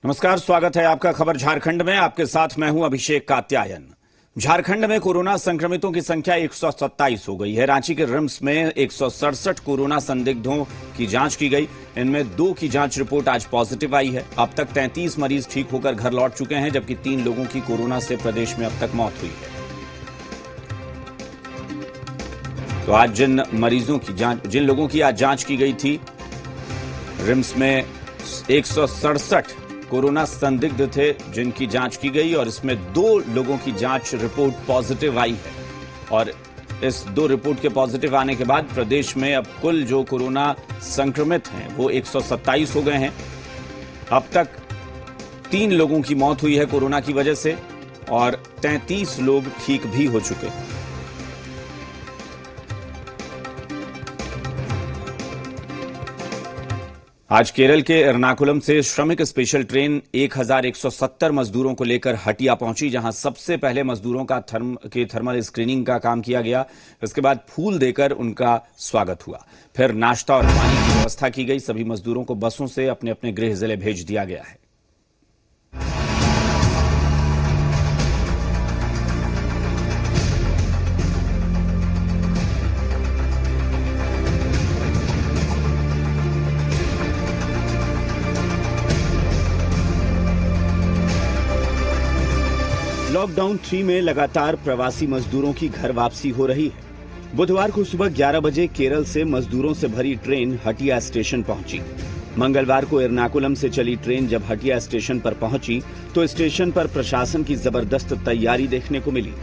नमस्कार, स्वागत है आपका खबर झारखंड में। आपके साथ मैं हूं अभिषेक कात्यायन। झारखंड में कोरोना संक्रमितों की संख्या 127 हो गई है। रांची के रिम्स में 167 कोरोना संदिग्धों की जांच की गई। इनमें 2 की जांच रिपोर्ट आज पॉजिटिव आई है। अब तक 33 मरीज ठीक होकर घर लौट चुके हैं, जबकि 3 लोगों की कोरोना से प्रदेश में अब तक मौत हुई है। तो आज जिन लोगों की आज जांच की गई थी, रिम्स में 167 कोरोना संदिग्ध थे जिनकी जांच की गई और इसमें 2 लोगों की जांच रिपोर्ट पॉजिटिव आई है। और इस 2 रिपोर्ट के पॉजिटिव आने के बाद प्रदेश में अब कुल जो कोरोना संक्रमित हैं वो 127 हो गए हैं। अब तक 3 लोगों की मौत हुई है कोरोना की वजह से और 33 लोग ठीक भी हो चुके हैं। आज केरल के एर्नाकुलम से श्रमिक स्पेशल ट्रेन 1170 मजदूरों को लेकर हटिया पहुंची, जहां सबसे पहले मजदूरों का थर्मल स्क्रीनिंग का काम किया गया। इसके बाद फूल देकर उनका स्वागत हुआ। फिर नाश्ता और पानी की व्यवस्था की गई। सभी मजदूरों को बसों से अपने अपने गृह जिले भेज दिया गया है। लॉकडाउन 3 में लगातार प्रवासी मजदूरों की घर वापसी हो रही है। बुधवार को सुबह 11 बजे केरल से मजदूरों से भरी ट्रेन हटिया स्टेशन पहुंची। मंगलवार को एर्नाकुलम से चली ट्रेन जब हटिया स्टेशन पर पहुंची तो स्टेशन पर प्रशासन की जबरदस्त तैयारी देखने को मिली।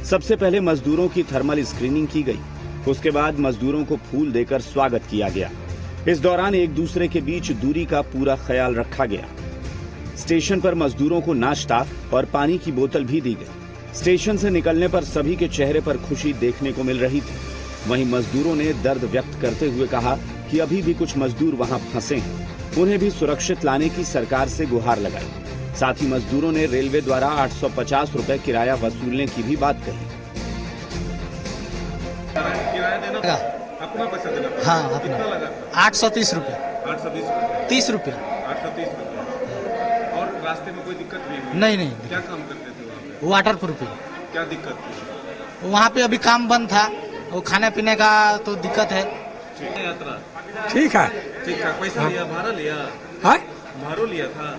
सबसे पहले मजदूरों की थर्मल स्क्रीनिंग की गई। उसके बाद मजदूरों को फूल देकर स्वागत किया गया। इस दौरान एक दूसरे के बीच दूरी का पूरा ख्याल रखा गया। स्टेशन पर मजदूरों को नाश्ता और पानी की बोतल भी दी गई। स्टेशन से निकलने पर सभी के चेहरे पर खुशी देखने को मिल रही थी। वहीं मजदूरों ने दर्द व्यक्त करते हुए कहा कि अभी भी कुछ मजदूर वहां फंसे हैं, उन्हें भी सुरक्षित लाने की सरकार से गुहार लगाई। साथ ही मजदूरों ने रेलवे द्वारा 850 रुपए किराया वसूलने की भी बात कही। अपना पैसा देना? हाँ, अपना 830 रुपये। 30 रुपये। 830 रुपये। और रास्ते में कोई दिक्कत नहीं? नहीं। क्या काम करते थे वहाँ पे? Water proof. क्या दिक्कत थी वहाँ पे? अभी काम बंद था, वो खाने पीने का तो दिक्कत है। यात्रा ठीक है। पैसा लिया? भाड़ा लिया? हाँ, भाड़ो लिया था?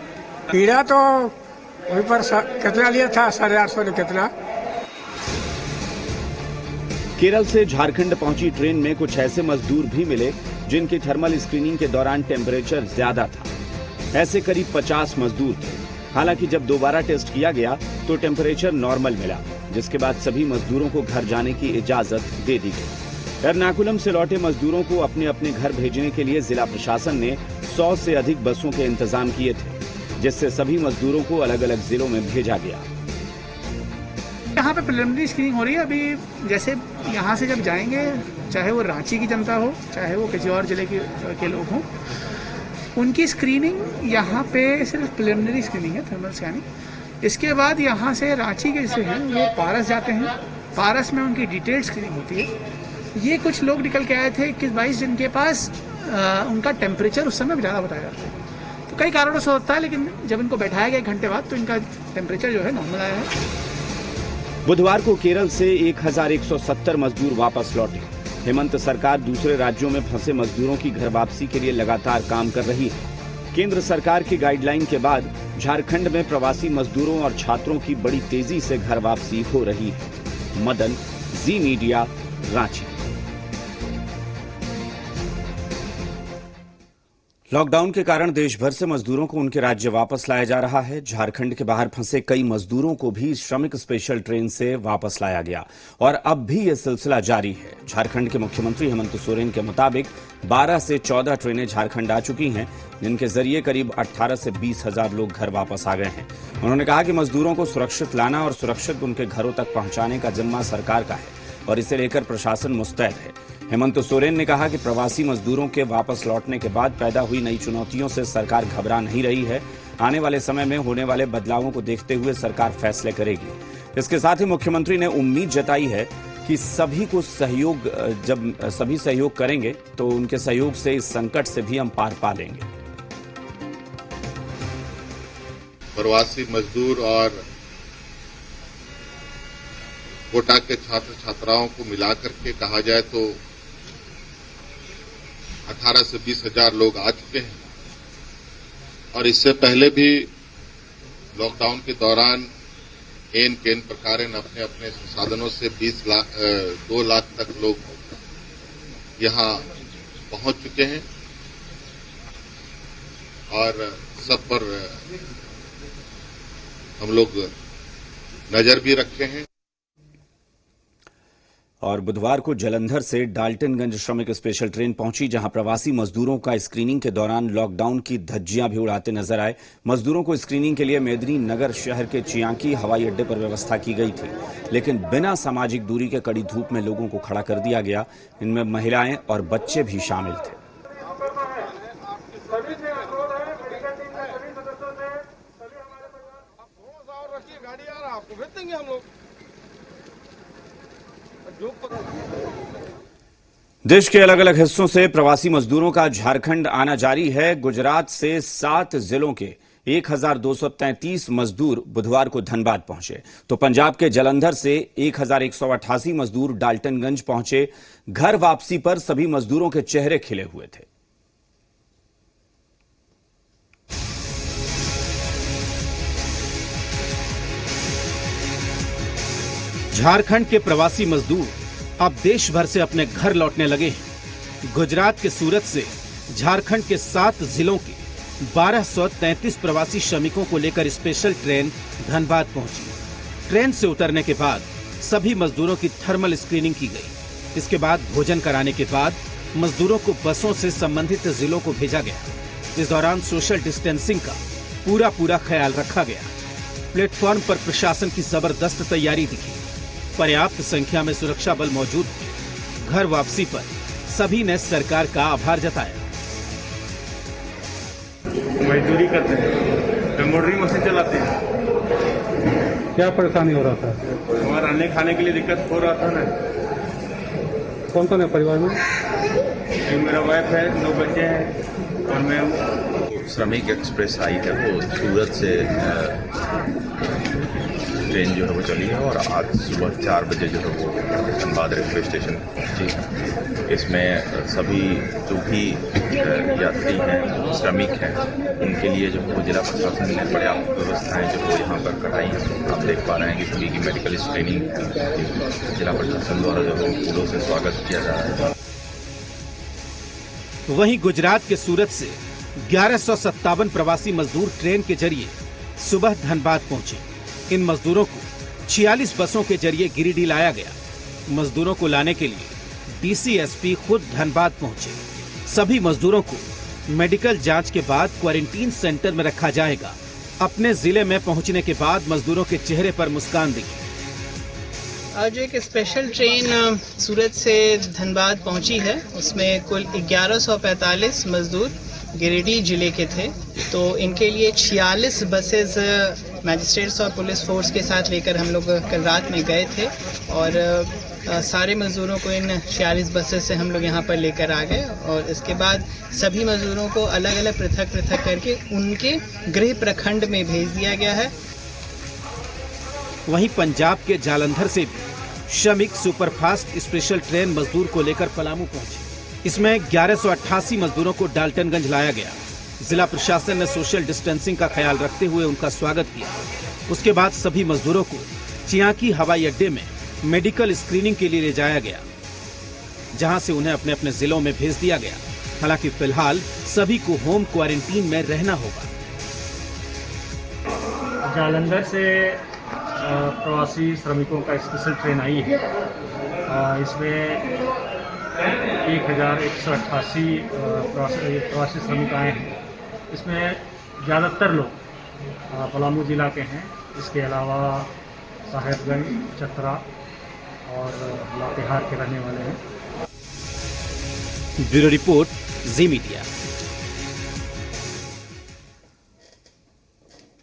पीड़ा तो वहीं पर कितना लिया था? 850 ने कितना। केरल से झारखंड पहुंची ट्रेन में कुछ ऐसे मजदूर भी मिले जिनकी थर्मल स्क्रीनिंग के दौरान टेम्परेचर ज्यादा था। ऐसे करीब 50 मजदूर थे। हालांकि जब दोबारा टेस्ट किया गया तो टेम्परेचर नॉर्मल मिला, जिसके बाद सभी मजदूरों को घर जाने की इजाजत दे दी गई। एर्नाकुलम से लौटे मजदूरों को अपने अपने घर भेजने के लिए जिला प्रशासन ने 100 से अधिक बसों के इंतजाम किए थे, जिससे सभी मजदूरों को अलग अलग जिलों में भेजा गया। यहाँ पे प्रिलिमिनरी स्क्रीनिंग हो रही है अभी। जैसे यहाँ से जब जाएंगे, चाहे वो रांची की जनता हो, चाहे वो किसी और जिले के लोग हों, उनकी स्क्रीनिंग यहाँ पे सिर्फ प्रिलिमिनरी स्क्रीनिंग है, थर्मल स्कैनिंग। इसके बाद यहाँ से रांची के जैसे हैं वो पारस जाते हैं। पारस में उनकी डिटेल्ड स्क्रीनिंग होती है। ये कुछ लोग निकल के आए थे 21-22 जिनके पास उनका टेम्परेचर उस समय ज़्यादा बताया जाता है। तो कई कारणों से होता है, लेकिन जब इनको बैठाया गया 1 घंटे बाद तो इनका टेम्परेचर जो है नॉर्मल आया है। बुधवार को केरल से 1170 मजदूर वापस लौटे। हेमंत सरकार दूसरे राज्यों में फंसे मजदूरों की घर वापसी के लिए लगातार काम कर रही है। केंद्र सरकार की गाइडलाइन के बाद झारखंड में प्रवासी मजदूरों और छात्रों की बड़ी तेजी से घर वापसी हो रही है। मदन, जी मीडिया, रांची। लॉकडाउन के कारण देश भर से मजदूरों को उनके राज्य वापस लाया जा रहा है। झारखंड के बाहर फंसे कई मजदूरों को भी श्रमिक स्पेशल ट्रेन से वापस लाया गया और अब भी यह सिलसिला जारी है। झारखंड के मुख्यमंत्री हेमंत सोरेन के मुताबिक 12 से 14 ट्रेनें झारखंड आ चुकी हैं, जिनके जरिए करीब 18 से 20 हजार लोग घर वापस आ गए हैं। उन्होंने कहा कि मजदूरों को सुरक्षित लाना और सुरक्षित उनके घरों तक पहुंचाने का जिम्मा सरकार का है और इसे लेकर प्रशासन मुस्तैद है। हेमंत सोरेन ने कहा कि प्रवासी मजदूरों के वापस लौटने के बाद पैदा हुई नई चुनौतियों से सरकार घबरा नहीं रही है। आने वाले समय में होने वाले बदलावों को देखते हुए सरकार फैसले करेगी। इसके साथ ही मुख्यमंत्री ने उम्मीद जताई है कि जब सभी सहयोग करेंगे तो उनके सहयोग से इस संकट से भी हम पार पा लेंगे। प्रवासी मजदूर और कोटा के छात्र छात्राओं को मिलाकर के कहा जाए तो 18 से 20 हजार लोग आ चुके हैं और इससे पहले भी लॉकडाउन के दौरान एन केन प्रकार अपने अपने संसाधनों से 2 लाख तक लोग यहां पहुंच चुके हैं और सब पर हम लोग नजर भी रखे हैं। और बुधवार को जालंधर से डाल्टनगंज श्रमिक स्पेशल ट्रेन पहुंची, जहां प्रवासी मजदूरों का स्क्रीनिंग के दौरान लॉकडाउन की धज्जियां भी उड़ाते नजर आए। मजदूरों को स्क्रीनिंग के लिए मेदिनीनगर शहर के चियांकी हवाई अड्डे पर व्यवस्था की गई थी, लेकिन बिना सामाजिक दूरी के कड़ी धूप में लोगों को खड़ा कर दिया गया। इनमें महिलाएं और बच्चे भी शामिल थे। देश के अलग अलग हिस्सों से प्रवासी मजदूरों का झारखंड आना जारी है। गुजरात से 7 जिलों के 1233 मजदूर बुधवार को धनबाद पहुंचे, तो पंजाब के जालंधर से 1188 मजदूर डाल्टनगंज पहुंचे। घर वापसी पर सभी मजदूरों के चेहरे खिले हुए थे। झारखंड के प्रवासी मजदूर अब देश भर से अपने घर लौटने लगे हैं। गुजरात के सूरत से झारखंड के 7 जिलों के 1233 प्रवासी श्रमिकों को लेकर स्पेशल ट्रेन धनबाद पहुंची। ट्रेन से उतरने के बाद सभी मजदूरों की थर्मल स्क्रीनिंग की गई। इसके बाद भोजन कराने के बाद मजदूरों को बसों से संबंधित जिलों को भेजा गया। इस दौरान सोशल डिस्टेंसिंग का पूरा ख्याल रखा गया। प्लेटफॉर्म पर प्रशासन की जबरदस्त तैयारी दिखी। पर्याप्त संख्या में सुरक्षा बल मौजूद थे। घर वापसी पर सभी ने सरकार का आभार जताया। मजदूरी करते हैं, एम्ब्रॉयडरी मशीन चलाते हैं। क्या परेशानी हो रहा था? हमारा रहने खाने के लिए दिक्कत हो रहा था ना। कौन कौन है परिवार में? एक मेरा वाइफ है, 2 बच्चे हैं और मैं हूँ। श्रमिक एक्सप्रेस आई है, वो सूरत से ट्रेन जो है वो चली है और आज सुबह 4 बजे जो है वो धनबाद रेलवे स्टेशन पहुंची। इसमें सभी जो भी यात्री हैं, श्रमिक हैं, उनके लिए जो है वो जिला प्रशासन ने पर्याप्त व्यवस्थाएं जो है यहाँ पर कराई हैं। आप देख पा रहे हैं कि सभी की मेडिकल स्क्रीनिंग जिला प्रशासन द्वारा जो है फूलों से स्वागत किया जा रहा है। वहीं गुजरात के सूरत से 1157 प्रवासी मजदूर ट्रेन के जरिए सुबह धनबाद पहुंचे। इन मजदूरों को 46 बसों के जरिए गिरिडीह लाया गया। मजदूरों को लाने के लिए डीसीएसपी खुद धनबाद पहुंचे। सभी मजदूरों को मेडिकल जांच के बाद क्वारंटीन सेंटर में रखा जाएगा। अपने जिले में पहुंचने के बाद मजदूरों के चेहरे पर मुस्कान दिखी। आज एक स्पेशल ट्रेन सूरत से धनबाद पहुंची है। उसमें कुल 1145 मजदूर गिरिडीह जिले के थे, तो इनके लिए 46 बसेस मैजिस्ट्रेट्स और पुलिस फोर्स के साथ लेकर हम लोग कल रात में गए थे और सारे मजदूरों को इन 46 बसेस से हम लोग यहाँ पर लेकर आ गए और इसके बाद सभी मजदूरों को अलग अलग पृथक करके उनके गृह प्रखंड में भेज दिया गया है। वहीं पंजाब के जालंधर से भी श्रमिक सुपरफास्ट स्पेशल ट्रेन मजदूर को लेकर पलामू पहुंची। इसमें 1188 मजदूरों को डाल्टनगंज लाया गया। जिला प्रशासन ने सोशल डिस्टेंसिंग का ख्याल रखते हुए उनका स्वागत किया। उसके बाद सभी मजदूरों को चियांकी हवाई अड्डे में मेडिकल स्क्रीनिंग के लिए ले जाया गया, जहां से उन्हें अपने अपने जिलों में भेज दिया गया। हालांकि फिलहाल सभी को होम क्वारंटीन में रहना होगा। जालंधर से प्रवासी श्रमिकों का स्पेशल ट्रेन आई है। इसमें 1188 प्रवासी श्रमिक आए हैं। इसमें ज़्यादातर लोग पलामू जिला के हैं। इसके अलावा साहेबगंज, चतरा और लातेहार के रहने वाले हैं। ब्यूरो रिपोर्ट, जी मीडिया।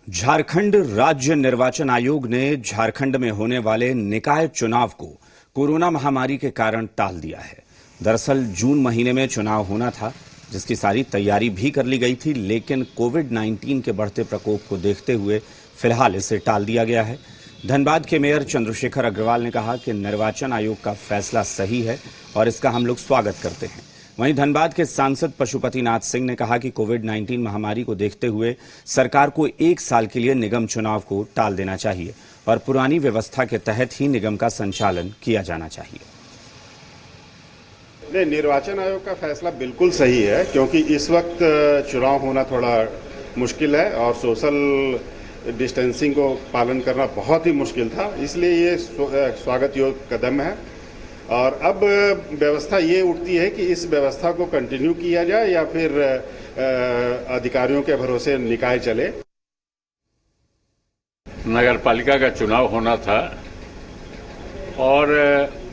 झारखंड राज्य निर्वाचन आयोग ने झारखंड में होने वाले निकाय चुनाव को कोरोना महामारी के कारण टाल दिया है। दरअसल जून महीने में चुनाव होना था, जिसकी सारी तैयारी भी कर ली गई थी, लेकिन कोविड-19 के बढ़ते प्रकोप को देखते हुए फिलहाल इसे टाल दिया गया है। धनबाद के मेयर चंद्रशेखर अग्रवाल ने कहा कि निर्वाचन आयोग का फैसला सही है और इसका हम लोग स्वागत करते हैं। वहीं धनबाद के सांसद पशुपतिनाथ सिंह ने कहा कि कोविड-19 महामारी को देखते हुए सरकार को 1 साल के लिए निगम चुनाव को टाल देना चाहिए और पुरानी व्यवस्था के तहत ही निगम का संचालन किया जाना चाहिए। नहीं, निर्वाचन आयोग का फैसला बिल्कुल सही है, क्योंकि इस वक्त चुनाव होना थोड़ा मुश्किल है और सोशल डिस्टेंसिंग को पालन करना बहुत ही मुश्किल था, इसलिए ये स्वागत योग्य कदम है। और अब व्यवस्था ये उठती है कि इस व्यवस्था को कंटिन्यू किया जाए या फिर अधिकारियों के भरोसे निकाय चले। नगर पालिका का चुनाव होना था और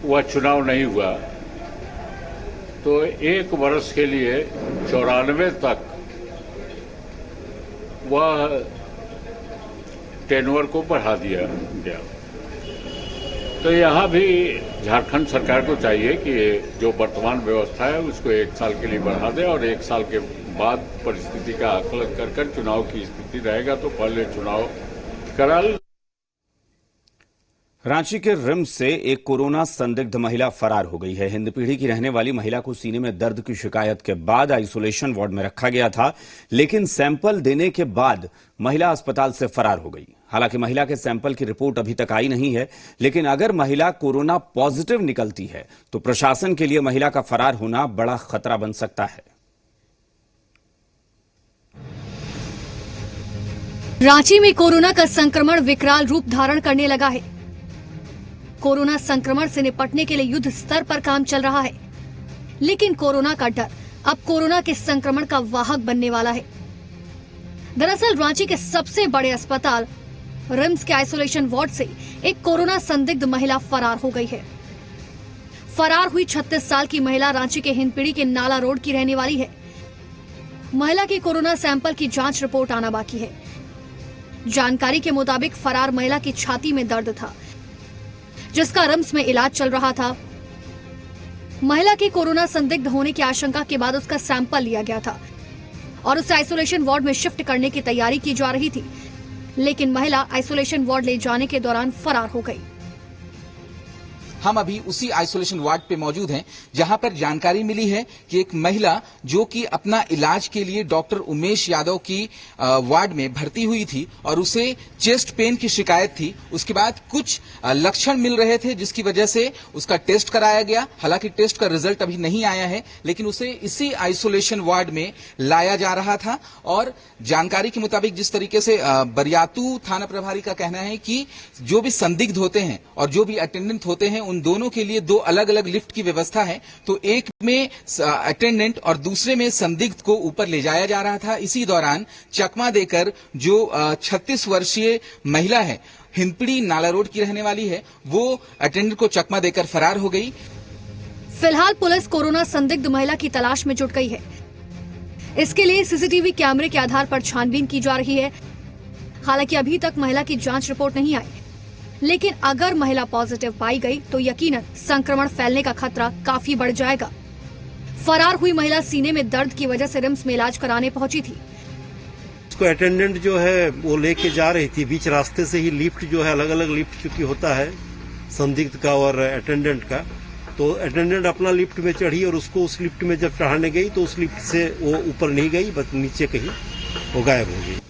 वह चुनाव नहीं हुआ, तो 1 वर्ष के लिए 94 तक वह टेनवर को बढ़ा दिया गया। तो यहाँ भी झारखंड सरकार को चाहिए कि जो वर्तमान व्यवस्था है उसको 1 साल के लिए बढ़ा दे और 1 साल के बाद परिस्थिति का आकलन कर चुनाव की स्थिति रहेगा तो पहले चुनाव करा। रांची के रिम्स से एक कोरोना संदिग्ध महिला फरार हो गई है। हिंदपीढ़ी की रहने वाली महिला को सीने में दर्द की शिकायत के बाद आइसोलेशन वार्ड में रखा गया था, लेकिन सैंपल देने के बाद महिला अस्पताल से फरार हो गई। हालांकि महिला के सैंपल की रिपोर्ट अभी तक आई नहीं है, लेकिन अगर महिला कोरोना पॉजिटिव निकलती है तो प्रशासन के लिए महिला का फरार होना बड़ा खतरा बन सकता है। रांची में कोरोना का संक्रमण विकराल रूप धारण करने लगा है। कोरोना संक्रमण से निपटने के लिए युद्ध स्तर पर काम चल रहा है, लेकिन कोरोना का डर अब कोरोना के संक्रमण का वाहक बनने वाला है। दरअसल रांची के सबसे बड़े अस्पताल रिम्स के आइसोलेशन वार्ड से एक कोरोना संदिग्ध महिला फरार हो गई है। फरार हुई 36 साल की महिला रांची के हिंदपीढ़ी के नाला रोड की रहने वाली है। महिला की कोरोना सैंपल की जांच रिपोर्ट आना बाकी है। जानकारी के मुताबिक फरार महिला की छाती में दर्द था, जिसका रिम्स में इलाज चल रहा था। महिला की कोरोना संदिग्ध होने की आशंका के बाद उसका सैंपल लिया गया था और उसे आइसोलेशन वार्ड में शिफ्ट करने की तैयारी की जा रही थी, लेकिन महिला आइसोलेशन वार्ड ले जाने के दौरान फरार हो गई। हम अभी उसी आइसोलेशन वार्ड पे मौजूद हैं, जहां पर जानकारी मिली है कि एक महिला जो कि अपना इलाज के लिए डॉक्टर उमेश यादव की वार्ड में भर्ती हुई थी और उसे चेस्ट पेन की शिकायत थी। उसके बाद कुछ लक्षण मिल रहे थे, जिसकी वजह से उसका टेस्ट कराया गया। हालांकि टेस्ट का रिजल्ट अभी नहीं आया है, लेकिन उसे इसी आइसोलेशन वार्ड में लाया जा रहा था। और जानकारी के मुताबिक जिस तरीके से बरियातू थाना प्रभारी का कहना है कि जो भी संदिग्ध होते हैं और जो भी अटेंडेंट होते हैं, उन दोनों के लिए 2 अलग अलग लिफ्ट की व्यवस्था है। तो एक में अटेंडेंट और दूसरे में संदिग्ध को ऊपर ले जाया जा रहा था। इसी दौरान चकमा देकर जो 36 वर्षीय महिला है, हिंदपीढ़ी नाला रोड की रहने वाली है, वो अटेंडेंट को चकमा देकर फरार हो गई। फिलहाल पुलिस कोरोना संदिग्ध महिला की तलाश में जुट गई है। इसके लिए सीसीटीवी कैमरे के आधार पर छानबीन की जा रही है। हालांकि अभी तक महिला की जांच रिपोर्ट नहीं आई, लेकिन अगर महिला पॉजिटिव पाई गई तो यकीनन संक्रमण फैलने का खतरा काफी बढ़ जाएगा। फरार हुई महिला सीने में दर्द की वजह से रिम्स में इलाज कराने पहुंची थी। उसको अटेंडेंट जो है वो लेके जा रही थी, बीच रास्ते से ही लिफ्ट जो है अलग अलग लिफ्ट चूंकि होता है संदिग्ध का और अटेंडेंट का, तो अटेंडेंट अपना लिफ्ट में चढ़ी और उसको उस लिफ्ट में जब चढ़ाने गई तो उस लिफ्ट से वो ऊपर नहीं गई, बस नीचे कहीं वो गायब हो गई।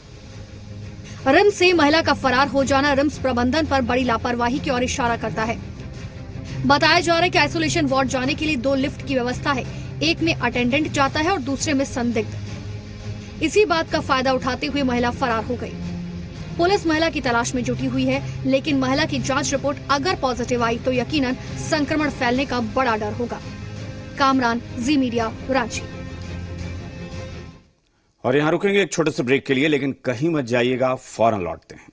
रिम्स से महिला का फरार हो जाना रिम्स प्रबंधन पर बड़ी लापरवाही की ओर इशारा करता है। बताया जा रहा है कि आइसोलेशन वार्ड जाने के लिए 2 लिफ्ट की व्यवस्था है। एक में अटेंडेंट जाता है और दूसरे में संदिग्ध। इसी बात का फायदा उठाते हुए महिला फरार हो गई। पुलिस महिला की तलाश में जुटी हुई है, लेकिन महिला की जांच रिपोर्ट अगर पॉजिटिव आई तो यकीनन संक्रमण फैलने का बड़ा डर होगा। कामरान, जी मीडिया, रांची। और यहां रुकेंगे एक छोटे से ब्रेक के लिए, लेकिन कहीं मत जाइएगा, फौरन लौटते हैं।